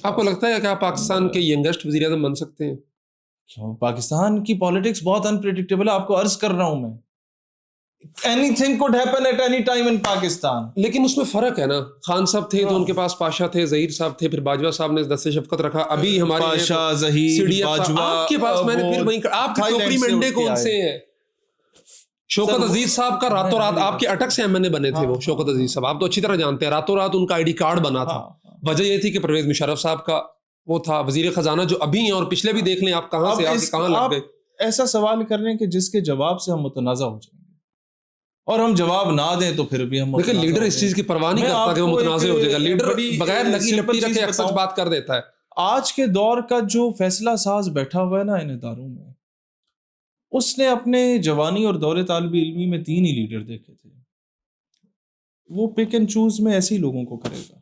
آپ کو لگتا ہے کہ آپ پاکستان کے ینگسٹ وزیر اعظم بن سکتے ہیں؟ پاکستان کی پالیٹکس بہت انپریڈکٹیبل ہے، آپ کو عرض کر رہا ہوں میں، anything could happen at any time in Pakistan. لیکن اس میں فرق ہے نا، خان صاحب تھے تو ان کے پاس پاشا تھے، ظہیر صاحب تھے، پھر باجوہ صاحب نے دست شفقت رکھا، ابھی ہمارے پاشا، ظہیر، باجوہ، آپ کے پاس میں نے پھر وہیں آپ کی ٹوکری میں انڈے کون سے ہیں؟ شوکت عزیز صاحب کا راتوں رات آپ کے اٹک سے ایم این اے بنے تھے، وہ شوکت عزیز صاحب آپ تو اچھی طرح جانتے ہیں، راتوں رات ان کا آئی ڈی کارڈ بنا تھا. وجہ یہ تھی کہ پرویز مشرف صاحب کا وہ تھا وزیر خزانہ، جو ابھی ہیں اور پچھلے بھی دیکھ لیں آپ کہاں سے آپ کہاں لگ گئے. ایسا سوال کر رہے ہیں کہ جس کے جواب سے ہم متنازع ہو جائیں گے، اور ہم جواب نہ دیں تو پھر بھی ہم. لیکن لیڈر اس چیز کی پرواہ نہیں کرتا کہ وہ متنازع ہو جائے گا، لیڈر بغیر لگی لپٹی رکھے سچ بات کر دیتا ہے. آج کے دور کا جو فیصلہ ساز بیٹھا ہوا ہے نا ان اداروں میں، اس نے اپنے جوانی اور دور طالب علمی میں 3 ہی لیڈر دیکھے تھے. وہ پک اینڈ چوز میں ایسے ہی لوگوں کو کرے گا.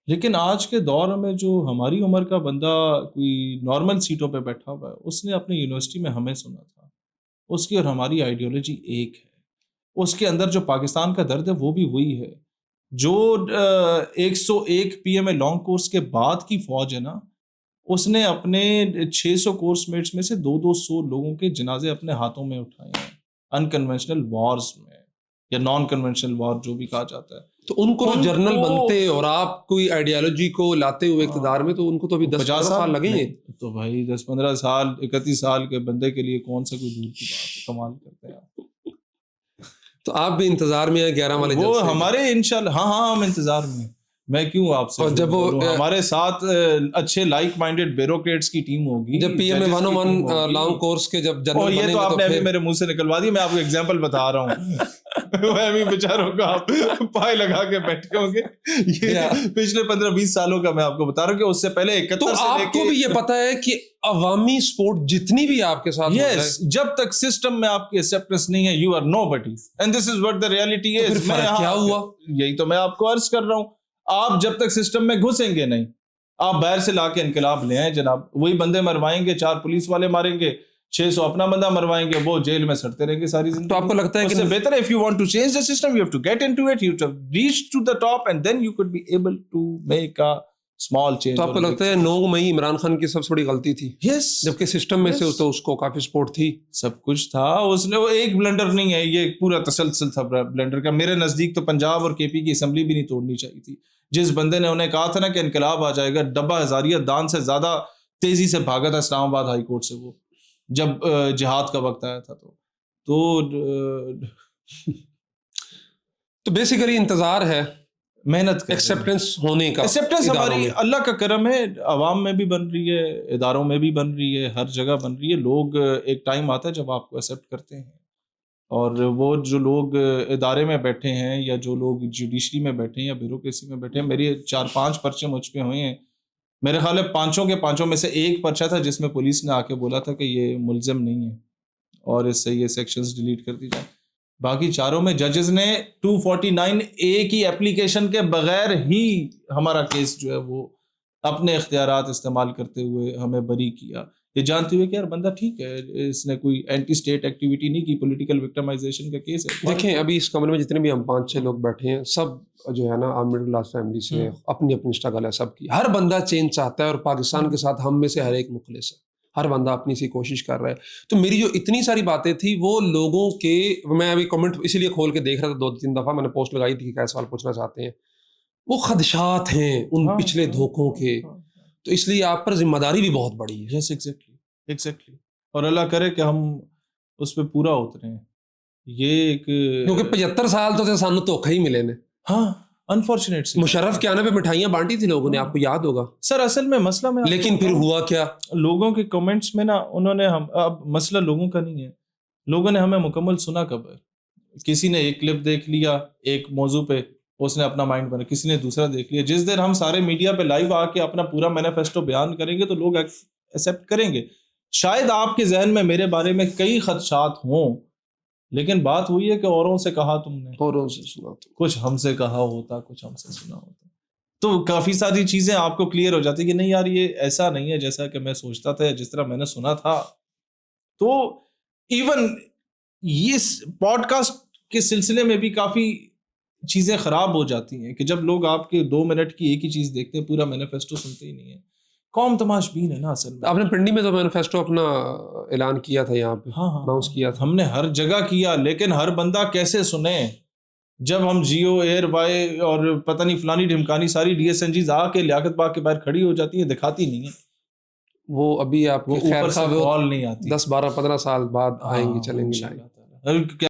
لیکن آج کے دور میں جو ہماری عمر کا بندہ کوئی نارمل سیٹوں پہ بیٹھا ہوا ہے، اس نے اپنی یونیورسٹی میں ہمیں سنا تھا، اس کی اور ہماری آئیڈیالوجی ایک ہے. اس کے اندر جو پاکستان کا درد ہے وہ بھی وہی ہے. جو 101 PMA لانگ کورس کے بعد کی فوج ہے نا، اس نے اپنے 600 کورس میٹس میں سے 200 لوگوں کے جنازے اپنے ہاتھوں میں اٹھائے ہیں انکنونشنل وارز میں، یا نان کنونشنل وار جو بھی کہا جاتا ہے. تو ان کو جرنل بنتے اور آپ کوئی آئیڈیالوجی کو لاتے ہوئے اقتدار میں، تو ان کو تو ابھی 10-15 سال لگیں گے. تو بھائی 10-15 سال 31 سال کے بندے کے لیے کون سا کوئی دور کی بات ہے، کمال کرتے ہیں آپ. تو آپ بھی انتظار میں ہیں 11 والے وہ ہمارے انشاءاللہ. ہاں ہم انتظار میں. میں کیوں آپ سے جب وہ ہمارے ساتھ اچھے لائک مائنڈیڈ بیوروکریٹس کی ٹیم ہوگی، جب پی ایم اے 101 لانگ کورس کے جب جنرل بنیں گے، یہ تو آپ نے ابھی پھر میرے منہ سے نکلوا دی. میں آپ کو ایگزامپل بتا رہا ہوں. میں بھی بیچاروں کا آپ پائے لگا کے بیٹھے ہوں گے. یہ پچھلے 15-20 سالوں کا میں آپ کو بتا رہا ہوں کہ اس سے پہلے 71 تو آپ کو بھی یہ پتا ہے کہ عوامی سپورٹ جتنی بھی آپ کے ساتھ یس، جب تک سسٹم میں آپ کی ایکسپٹنس نہیں ہے، you are no buddy, and this is what the reality is. کیا ہوا؟ یہی تو میں آپ کو عرض کر رہا ہوں. آپ جب تک سسٹم میں گھسیں گے نہیں، آپ باہر سے لا کے انقلاب لے آئیں جناب، وہی بندے مروائیں گے، 4 پولیس والے ماریں گے، 600 اپنا بندہ مروائیں گے، وہ جیل میں سڑتے رہیں گے ساری زندگی. تو آپ کو لگتا ہے کہ بہتر ہے if you want to change the system you have to get into it, you have to reach to the top and then you could be able to make a small change. تو آپ کو لگتا ہے 9 مئی عمران خان کی سب سے بڑی غلطی تھی؟ یس، جبکہ سسٹم میں سے تو اس کو کافی سپورٹ تھی، سب کچھ تھا. اس نے وہ ایک بلنڈر نہیں ہے، یہ پورا تسلسل تھا بلنڈر کا. میرے نزدیک تو پنجاب اور KP کی اسمبلی بھی نہیں توڑنی چاہیے تھی. جس بندے نے انہیں کہا تھا نا کہ انقلاب آ جائے گا، ڈبہ ہزاریہ دان سے زیادہ تیزی سے بھاگا تھا اسلام آباد ہائی کورٹ سے، وہ جب جہاد کا وقت آیا تھا. تو بیسیکلی انتظار ہے، محنت ایکسیپٹنس ہونے کا. ایکسیپٹنس ہماری اللہ کا کرم ہے، عوام میں بھی بن رہی ہے، اداروں میں بھی بن رہی ہے، ہر جگہ بن رہی ہے. لوگ ایک ٹائم آتا ہے جب آپ کو ایکسیپٹ کرتے ہیں، اور وہ جو لوگ ادارے میں بیٹھے ہیں یا جو لوگ جوڈیشری میں بیٹھے ہیں یا بیوروکریسی میں بیٹھے ہیں، میری 4-5 پرچے مجھ پہ ہوئے ہیں. میرے خیال ہے 5 کے 5 میں سے ایک پرچہ تھا جس میں پولیس نے آ کے بولا تھا کہ یہ ملزم نہیں ہے اور اس سے یہ سیکشنز ڈیلیٹ کر دی جائیں. باقی 4 میں ججز نے 249A کی اپلیکیشن کے بغیر ہی ہمارا کیس جو ہے وہ اپنے اختیارات استعمال کرتے ہوئے ہمیں بری کیا، یہ جانتے ہوئے کہ یار بندہ ٹھیک ہے، اس نے کوئی اینٹی اسٹیٹ ایکٹیویٹی نہیں کی، پولیٹیکل وکٹمائزیشن کا کیس ہے. دیکھیں ابھی اس کمرے میں جتنے بھی ہم 5-6 لوگ بیٹھے ہیں، سب جو ہے نا مڈل کلاس فیملی سے، اپنی اپنی اسٹرگل ہے سب کی. ہر بندہ چینج چاہتا ہے اور پاکستان کے ساتھ ہم میں سے ہر ایک مخلص ہے، ہر بندہ اپنی سی کوشش کر رہا ہے. تو میری جو اتنی ساری باتیں تھی وہ لوگوں کے، میں ابھی کمنٹ اسی لیے کھول کے دیکھ رہا تھا، 2-3 دفعہ میں نے پوسٹ لگائی تھی کہ کیا سوال پوچھنا چاہتے ہیں. وہ خدشات ہیں ان پچھلے دھوکوں کے، تو اس لیے آپ پر ذمہ داری بھی بہت بڑی ہے. یس، ایگزیکٹلی. اور اللہ کرے کہ ہم اس پہ پورا اتریں. یہ ایک کیونکہ 75 سال تو سانو دھوکھا ہی ملے نے. ہاں، انفارچونیٹ. مشرف کے آنے پہ مٹھائیاں بانٹی تھی لوگوں نے، آپ کو یاد ہوگا سر. اصل میں مسئلہ میں، لیکن پھر ہوا کیا، لوگوں کے کمنٹس میں نا انہوں نے اب مسئلہ لوگوں کا نہیں ہے، لوگوں نے ہمیں مکمل سنا کب ہے. کسی نے ایک کلپ دیکھ لیا ایک موضوع پہ، اس نے اپنا مائنڈ بنا، کسی نے دوسرا دیکھ لیا. جس دن ہم سارے میڈیا پہ لائیو آ کے اپنا پورا مینیفیسٹو بیان کریں گے تو لوگ ایکسیپٹ کریں گے. شاید آپ کے ذہن میں میرے بارے میں کئی خدشات ہوں، لیکن بات ہوئی ہے کہ اوروں سے کہا تم نے، اوروں سے سنا، کچھ ہم سے کہا ہوتا، کچھ ہم سے سنا ہوتا، تو کافی ساری چیزیں آپ کو کلیئر ہو جاتی کہ نہیں یار یہ ایسا نہیں ہے جیسا کہ میں سوچتا تھا یا جس طرح میں نے سنا تھا. تو ایون اس پوڈ کاسٹ کے سلسلے میں بھی کافی چیزیں خراب ہو جاتی ہیں کہ جب لوگ آپ کے 2 منٹ کی ایک ہی چیز دیکھتے ہیں، پورا مینیفیسٹو سنتے ہی نہیں ہیں. قوم تماش بین ہے نا اصل میں. آپ نے پنڈی میں تو مینیفیسٹو اپنا اعلان کیا تھا، یہاں پہ ہاں اناؤنس کیا تھا. ہم نے ہر جگہ کیا، لیکن ہر بندہ کیسے سنے؟ جب ہم جیو ایئر وائی اور پتہ نہیں فلانی ڈھمکانی ساری ڈی ایس این جیز آ کے لیاقت باغ کے باہر کھڑی ہو جاتی ہیں، دکھاتی نہیں ہیں. وہ ابھی آپ وہ کے خیر اوپر سے خواہ کال نہیں آتی. 10 12 15 سال بعد آئیں گی، چلیں گی. انشاءاللہ تعالی.